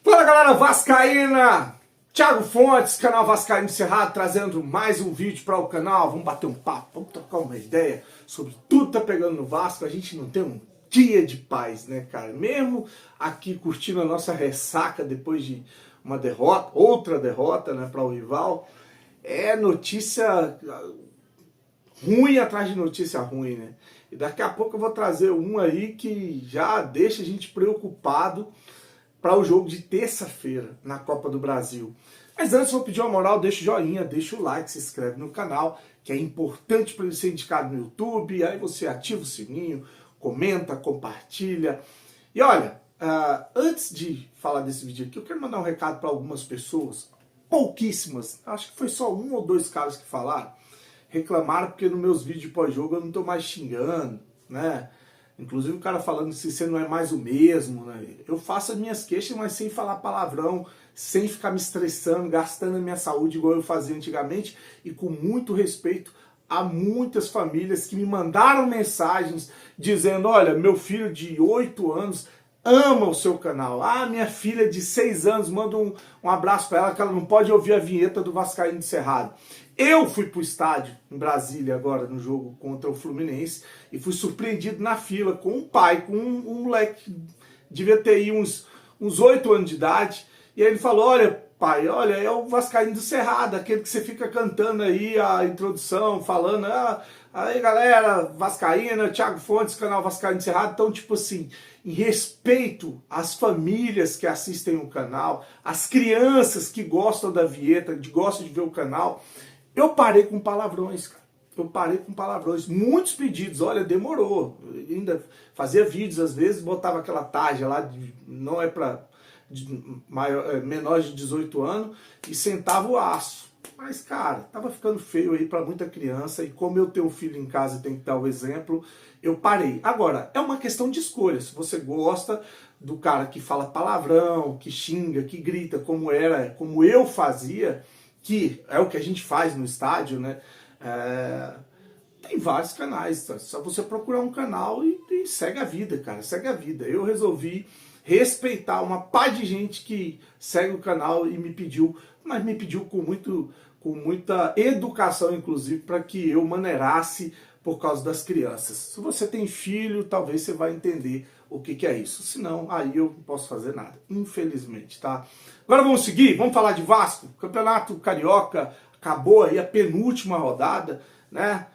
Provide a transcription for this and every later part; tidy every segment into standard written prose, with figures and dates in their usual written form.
Fala galera vascaína, Thiago Fontes, canal Vascaíno Cerrado, trazendo mais um vídeo para o canal. Vamos bater um papo, vamos trocar uma ideia sobre tudo que tá pegando no Vasco. A gente não tem um dia de paz, né, cara? Mesmo aqui curtindo a nossa ressaca depois de uma derrota, outra derrota, né, para o rival, é notícia ruim atrás de notícia ruim, né? E daqui a pouco eu vou trazer um aí que já deixa a gente preocupado para o jogo de terça-feira na Copa do Brasil. Mas antes, vou pedir uma moral, deixa o joinha, deixa o like, se inscreve no canal, que é importante para ele ser indicado no YouTube. Aí você ativa o sininho, comenta, compartilha. E olha, antes de falar desse vídeo aqui, eu quero mandar um recado para algumas pessoas, pouquíssimas, acho que foi só um ou dois caras que falaram, reclamaram porque nos meus vídeos pós-jogo eu não estou mais xingando, né? Inclusive o cara falando que você não é mais o mesmo, né? Eu faço as minhas queixas, mas sem falar palavrão, sem ficar me estressando, gastando a minha saúde igual eu fazia antigamente, e com muito respeito a muitas famílias que me mandaram mensagens dizendo: olha, meu filho de 8 anos ama o seu canal. Ah, minha filha de 6 anos, manda um abraço para ela, que ela não pode ouvir a vinheta do Vascaíno de Cerrado. Eu fui pro estádio em Brasília agora, no jogo contra o Fluminense, e fui surpreendido na fila com um pai, com um moleque, devia ter aí uns 8 anos de idade, e aí ele falou: olha, pai, olha, é o Vascaíno do Cerrado, aquele que você fica cantando aí a introdução, falando, aí galera, Vascaína, Thiago Fontes, canal Vascaíno do Cerrado. Então, tipo assim, em respeito às famílias que assistem o canal, às crianças que gostam da vinheta, gostam de ver o canal, eu parei com palavrões, cara. Eu parei com palavrões. Muitos pedidos, olha, demorou. Eu ainda fazia vídeos, às vezes, botava aquela tarja lá, não é para menores de 18 anos, e sentava o aço. Mas, cara, tava ficando feio aí para muita criança, e como eu tenho um filho em casa e tenho que dar o exemplo, eu parei. Agora, é uma questão de escolha. Se você gosta do cara que fala palavrão, que xinga, que grita, como eu fazia, que é o que a gente faz no estádio, né? Tem vários canais, tá? Só você procurar um canal e segue a vida, cara, segue a vida. Eu resolvi respeitar uma pá de gente que segue o canal e me pediu, mas me pediu com muita educação, inclusive, para que eu maneirasse por causa das crianças. Se você tem filho, talvez você vai entender o que é isso. Se não, aí eu não posso fazer nada, infelizmente, tá? Agora vamos seguir, vamos falar de Vasco. Campeonato Carioca acabou aí a penúltima rodada, né?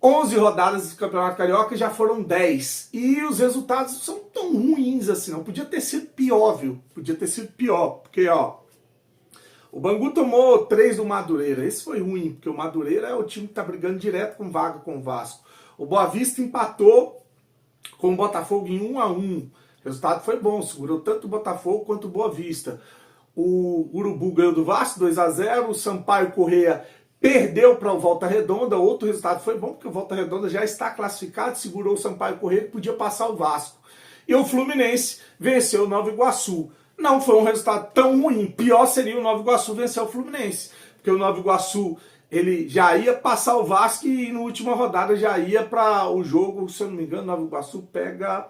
11 rodadas do Campeonato Carioca, já foram 10. E os resultados são tão ruins assim, não. Podia ter sido pior, viu? Podia ter sido pior, porque, ó, o Bangu tomou 3 do Madureira. Esse foi ruim, porque o Madureira é o time que tá brigando direto com vaga com o Vasco. O Boa Vista empatou com o Botafogo em 1-1. O resultado foi bom, segurou tanto o Botafogo quanto o Boa Vista. O Urubu ganhou do Vasco 2-0, o Sampaio Corrêa perdeu para o Volta Redonda. Outro resultado foi bom, porque o Volta Redonda já está classificado, segurou o Sampaio Corrêa, que podia passar o Vasco. E o Fluminense venceu o Nova Iguaçu. Não foi um resultado tão ruim, pior seria o Nova Iguaçu vencer o Fluminense, porque o Nova Iguaçu ele já ia passar o Vasco e na última rodada já ia para o jogo, se eu não me engano, o Nova Iguaçu pega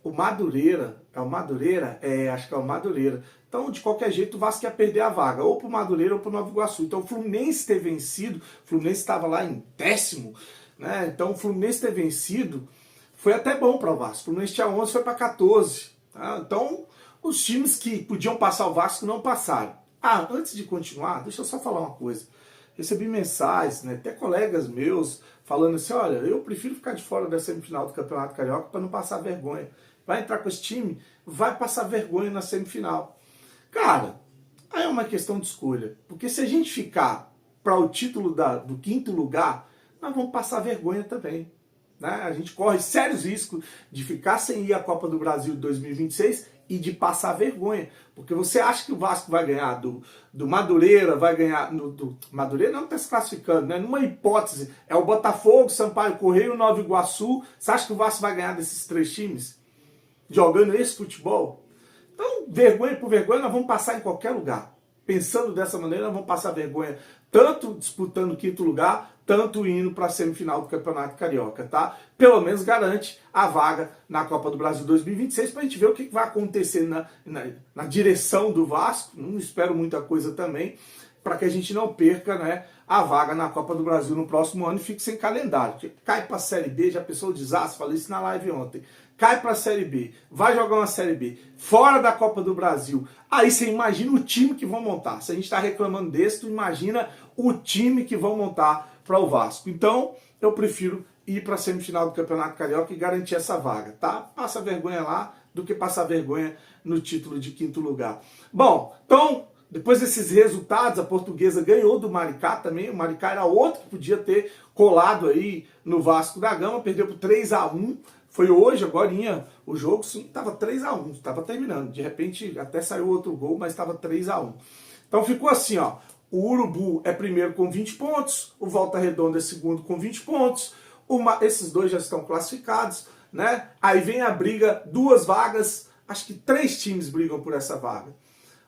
o Madureira. É o Madureira? Acho que é o Madureira. Então, de qualquer jeito, o Vasco ia perder a vaga, ou pro Madureira ou pro Nova Iguaçu. Então, o Fluminense ter vencido, o Fluminense estava lá em 10º, né? Então, o Fluminense ter vencido foi até bom para o Vasco. O Fluminense tinha 11, foi para 14. Tá? Então, os times que podiam passar o Vasco não passaram. Antes de continuar, deixa eu só falar uma coisa. Recebi mensagens, né, até colegas meus, falando assim: olha, eu prefiro ficar de fora da semifinal do Campeonato Carioca para não passar vergonha. Vai entrar com esse time, vai passar vergonha na semifinal. Cara, aí é uma questão de escolha. Porque se a gente ficar para o título do 5º lugar, nós vamos passar vergonha também. Né? A gente corre sérios riscos de ficar sem ir à Copa do Brasil de 2026 e de passar vergonha. Porque você acha que o Vasco vai ganhar do Madureira, vai ganhar do Madureira não está se classificando, né? Numa hipótese, é o Botafogo, Sampaio Corrêa e o Nova Iguaçu. Você acha que o Vasco vai ganhar desses 3 times? Jogando esse futebol? Então, vergonha por vergonha, nós vamos passar em qualquer lugar. pensando dessa maneira, vão passar vergonha tanto disputando o quinto lugar, tanto indo para a semifinal do Campeonato Carioca, tá? Pelo menos garante a vaga na Copa do Brasil 2026 para a gente ver o que vai acontecer na direção do Vasco. Não espero muita coisa também, para que a gente não perca, né, a vaga na Copa do Brasil no próximo ano e fique sem calendário. Cai para a Série B, já pensou o desastre? Falei isso na live ontem. Cai para a Série B, vai jogar uma Série B, fora da Copa do Brasil. Aí você imagina o time que vão montar. Se a gente está reclamando desse, tu imagina o time que vão montar para o Vasco. Então, eu prefiro ir para a semifinal do Campeonato Carioca e garantir essa vaga, tá? Passa vergonha lá do que passar vergonha no título de quinto lugar. Bom, então, depois desses resultados, a Portuguesa ganhou do Maricá também. O Maricá era outro que podia ter colado aí no Vasco da Gama, perdeu por 3-1. Foi hoje, agorinha, o jogo, sim, estava 3-1, estava terminando. De repente, até saiu outro gol, mas estava 3-1. Então ficou assim, ó. O Urubu é primeiro com 20 pontos, o Volta Redonda é segundo com 20 pontos. Esses dois já estão classificados, né? Aí vem a briga, 2 vagas, acho que 3 times brigam por essa vaga.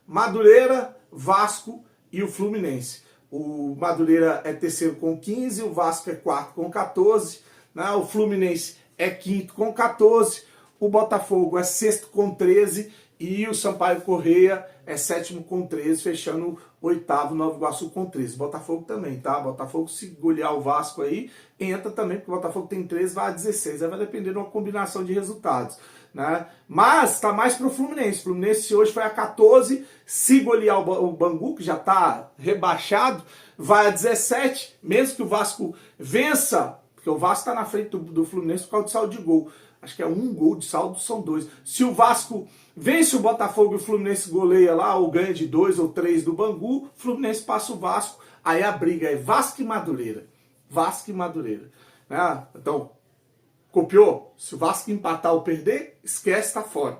Madureira, Vasco e o Fluminense. O Madureira é terceiro com 15, o Vasco é quarto com 14, né? O Fluminense é quinto com 14, o Botafogo é sexto com 13 e o Sampaio Corrêa é sétimo com 13, fechando o oitavo, Nova Iguaçu com 13. Botafogo também, tá? Botafogo, se golear o Vasco aí, entra também, porque o Botafogo tem 13, vai a 16. Aí vai depender de uma combinação de resultados, né? Mas tá mais pro Fluminense. O Fluminense hoje foi a 14, se golear o Bangu, que já tá rebaixado, vai a 17, mesmo que o Vasco vença, porque o Vasco tá na frente do Fluminense por causa do saldo de gol. Acho que é 1 gol de saldo, são 2. Se o Vasco vence o Botafogo e o Fluminense goleia lá, ou ganha de 2 ou 3 do Bangu, o Fluminense passa o Vasco, aí a briga é Vasco e Madureira. Vasco e Madureira. Né? Então, copiou? Se o Vasco empatar ou perder, esquece, tá fora.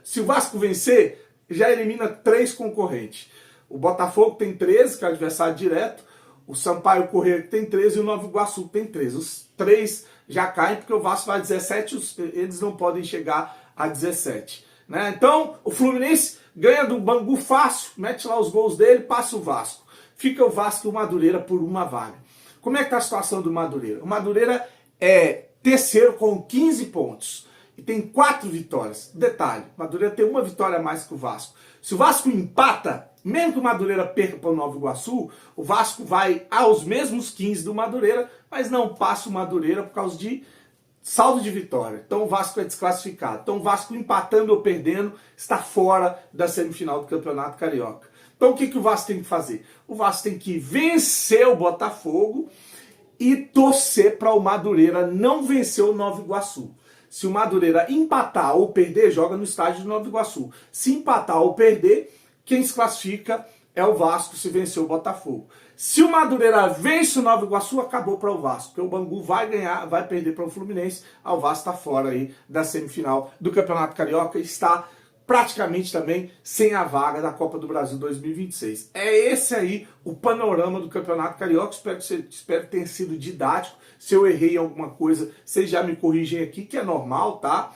Se o Vasco vencer, já elimina 3 concorrentes. O Botafogo tem 13, que é o adversário direto, o Sampaio Corrêa tem 13 e o Nova Iguaçu tem 13. Os 3 já caem porque o Vasco vai a 17, eles não podem chegar a 17. Né? Então, o Fluminense ganha do Bangu fácil, mete lá os gols dele, passa o Vasco. Fica o Vasco e o Madureira por uma vaga. Como é que tá a situação do Madureira? O Madureira é terceiro com 15 pontos e tem 4 vitórias. Detalhe, o Madureira tem uma vitória a mais que o Vasco. Se o Vasco empata, mesmo que o Madureira perca para o Nova Iguaçu, o Vasco vai aos mesmos 15 do Madureira, mas não passa o Madureira por causa de saldo de vitória. Então o Vasco é desclassificado. Então o Vasco empatando ou perdendo está fora da semifinal do Campeonato Carioca. Então o que o Vasco tem que fazer? O Vasco tem que vencer o Botafogo e torcer para o Madureira não vencer o Nova Iguaçu. Se o Madureira empatar ou perder, joga no estádio do Nova Iguaçu. Se empatar ou perder, quem se classifica é o Vasco se vencer o Botafogo. Se o Madureira vence o Nova Iguaçu, acabou para o Vasco, porque o Bangu vai ganhar, vai perder para o Fluminense. O Vasco está fora aí da semifinal do Campeonato Carioca e está praticamente também sem a vaga da Copa do Brasil 2026. É esse aí o panorama do Campeonato Carioca. Espero que tenha sido didático. Se eu errei em alguma coisa, vocês já me corrigem aqui, que é normal, tá?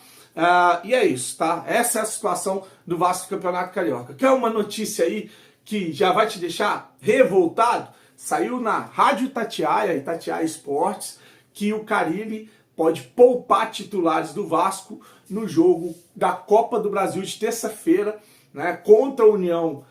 E é isso, tá? Essa é a situação do Vasco do Campeonato Carioca. Quer uma notícia aí que já vai te deixar revoltado? Saiu na Rádio Itatiaia, Itatiaia Esportes, que o Carille pode poupar titulares do Vasco no jogo da Copa do Brasil de terça-feira, né, contra a União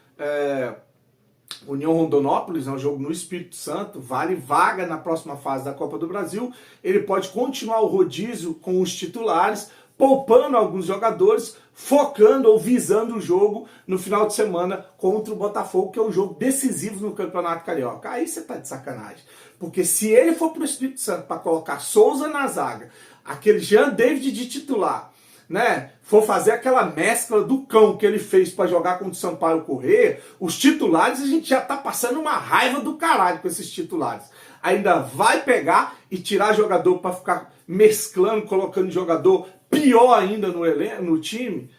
Rondonópolis, é um jogo no Espírito Santo, vale vaga na próxima fase da Copa do Brasil. Ele pode continuar o rodízio com os titulares, poupando alguns jogadores, focando ou visando o jogo no final de semana contra o Botafogo, que é um jogo decisivo no Campeonato Carioca. Aí você tá de sacanagem. Porque se ele for pro Espírito Santo para colocar Souza na zaga, aquele Jean David de titular, né, for fazer aquela mescla do cão que ele fez para jogar contra o Sampaio Corrêa, os titulares, a gente já tá passando uma raiva do caralho com esses titulares. Ainda vai pegar e tirar jogador para ficar mesclando, colocando jogador pior ainda no time.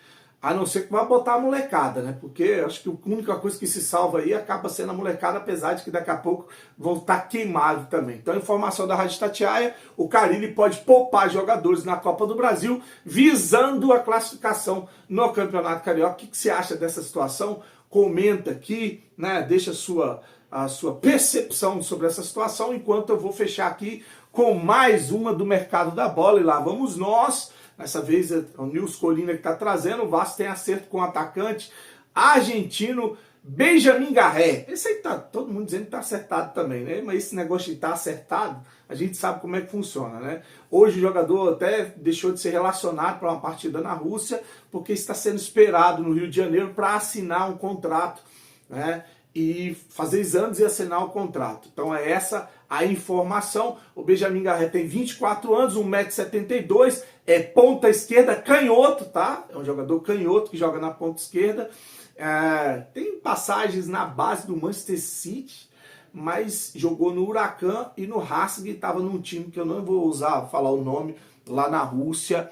A não ser que vá botar a molecada, né? Porque acho que a única coisa que se salva aí acaba sendo a molecada, apesar de que daqui a pouco vão estar queimados também. Então, informação da Rádio Itatiaia, o Carille pode poupar jogadores na Copa do Brasil, visando a classificação no Campeonato Carioca. O que você acha dessa situação? Comenta aqui, né? Deixa a sua percepção sobre essa situação, enquanto eu vou fechar aqui com mais uma do mercado da bola. E lá vamos nós. Dessa vez é o Nilson Colina que está trazendo. O Vasco tem acerto com o atacante argentino Benjamin Garré. Esse aí tá todo mundo dizendo que está acertado também, né? Mas esse negócio de estar acertado, a gente sabe como é que funciona, né? Hoje o jogador até deixou de ser relacionado para uma partida na Rússia, porque está sendo esperado no Rio de Janeiro para assinar um contrato, né? E fazer exames e assinar o contrato. Então é essa a informação. O Benjamin Garré tem 24 anos, 1,72 m, é ponta esquerda, canhoto, tá? É um jogador canhoto que joga na ponta esquerda. Tem passagens na base do Manchester City, mas jogou no Huracan e no Racing, estava num time que eu não vou falar o nome, lá na Rússia.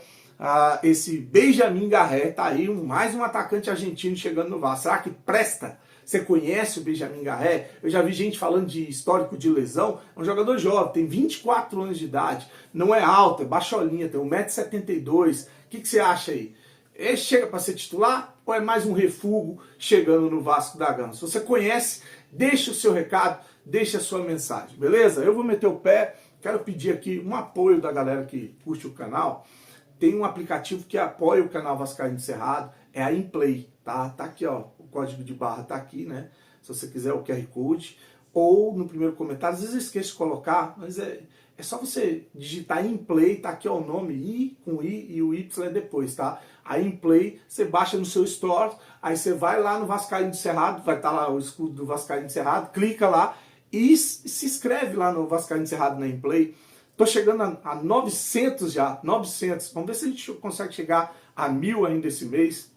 Esse Benjamin Garré tá aí, mais um atacante argentino chegando no Vasco. Será que presta? Você conhece o Benjamin Garré? Eu já vi gente falando de histórico de lesão. É um jogador jovem, tem 24 anos de idade, não é alto, é baixolinha, tem 1,72 m. O que você acha aí? Ele chega para ser titular ou é mais um refúgio chegando no Vasco da Gama? Se você conhece, deixa o seu recado, deixa a sua mensagem, beleza? Eu vou meter o pé, quero pedir aqui um apoio da galera que curte o canal. Tem um aplicativo que apoia o canal Vascaíno Cerrado, é a Inplay, tá? Tá aqui, ó, o código de barra tá aqui, né? Se você quiser o QR Code, ou no primeiro comentário, às vezes eu esqueço de colocar, mas é só você digitar Inplay, tá aqui ó, o nome I com I e o Y é depois, tá? A Inplay, você baixa no seu store, aí você vai lá no Vascaíno Cerrado, vai estar lá o escudo do Vascaíno Cerrado, clica lá e se inscreve lá no Vascaíno Cerrado na Inplay. Tô chegando a 900 já, 900. Vamos ver se a gente consegue chegar a 1000 ainda esse mês,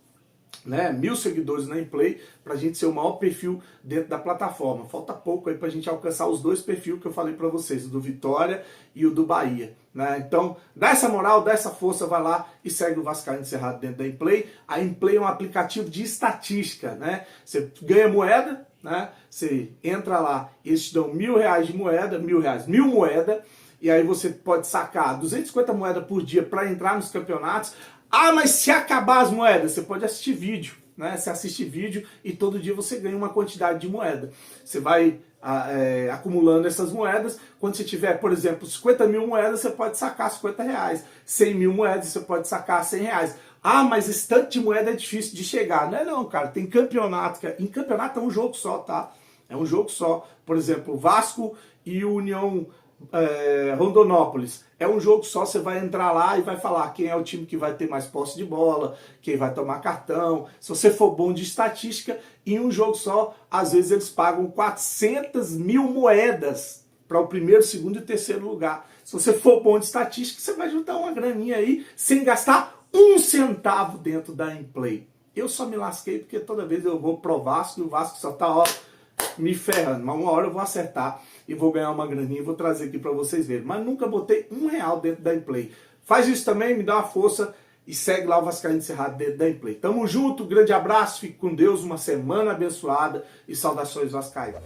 né? 1000 seguidores na Inplay, pra gente ser o maior perfil dentro da plataforma. Falta pouco aí pra gente alcançar os dois perfis que eu falei pra vocês, o do Vitória e o do Bahia, né? Então, dá essa moral, dá essa força, vai lá e segue o Vascaíno Cerrado dentro da Inplay. A Inplay é um aplicativo de estatística, né? Você ganha moeda, né? Você entra lá, eles te dão R$1.000 de moeda, R$1.000, 1000 moedas. E aí você pode sacar 250 moedas por dia para entrar nos campeonatos. Mas se acabar as moedas, você pode assistir vídeo, né? Você assiste vídeo e todo dia você ganha uma quantidade de moeda. Você vai acumulando essas moedas. Quando você tiver, por exemplo, 50.000 moedas, você pode sacar R$50. 100.000 moedas, você pode sacar R$100. Mas esse tanto de moeda é difícil de chegar. Não é não, cara. Tem campeonato. Em campeonato é um jogo só, tá? É um jogo só. Por exemplo, Vasco e o União Rondonópolis. É um jogo só, você vai entrar lá e vai falar quem é o time que vai ter mais posse de bola, quem vai tomar cartão. Se você for bom de estatística, em um jogo só, às vezes eles pagam 400.000 moedas para o primeiro, segundo e terceiro lugar. Se você for bom de estatística, você vai juntar uma graninha aí sem gastar um centavo dentro da Inplay. Eu só me lasquei porque toda vez eu vou pro Vasco e o Vasco só tá, ó, me ferrando, mas uma hora eu vou acertar e vou ganhar uma graninha e vou trazer aqui para vocês verem. Mas nunca botei R$1 dentro da Inplay. Faz isso também, me dá uma força e segue lá o Vascaíno Cerrado dentro da Inplay. Tamo junto, grande abraço, fique com Deus, uma semana abençoada e saudações vascaínas.